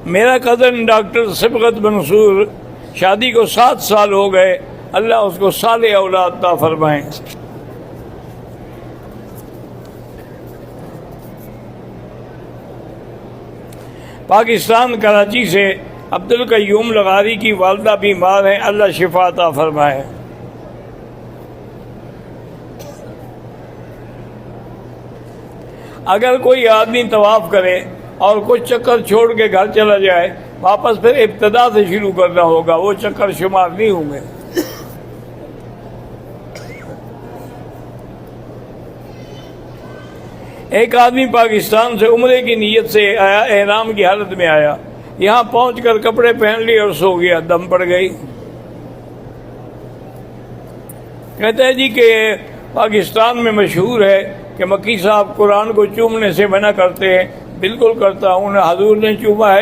میرا cousin doctor سبغت منصور شادی کو 7 سال ہو گئے، اللہ اس کو صالح اولاد عطا فرمائے۔ پاکستان کراچی سے عبدالقیوم لغاری کی والدہ بیمار ہیں، اللہ شفا عطا فرمائے۔ اگر کوئی آدمی طواف کرے اور کچھ چکر چھوڑ کے گھر چلا جائے، واپس پھر ابتدا سے شروع کرنا ہوگا، وہ چکر شمار نہیں ہوں گے۔ ایک آدمی پاکستان سے عمرے کی نیت سے آیا، احرام کی حالت میں آیا، یہاں پہنچ کر کپڑے پہن لیے اور سو گیا، دم پڑ گئی۔ کہتا ہے جی کہ پاکستان میں مشہور ہے کہ مکی صاحب قرآن کو چومنے سے منع کرتے ہیں، بالکل کرتا ہوں، نہ حضور نے چوما ہے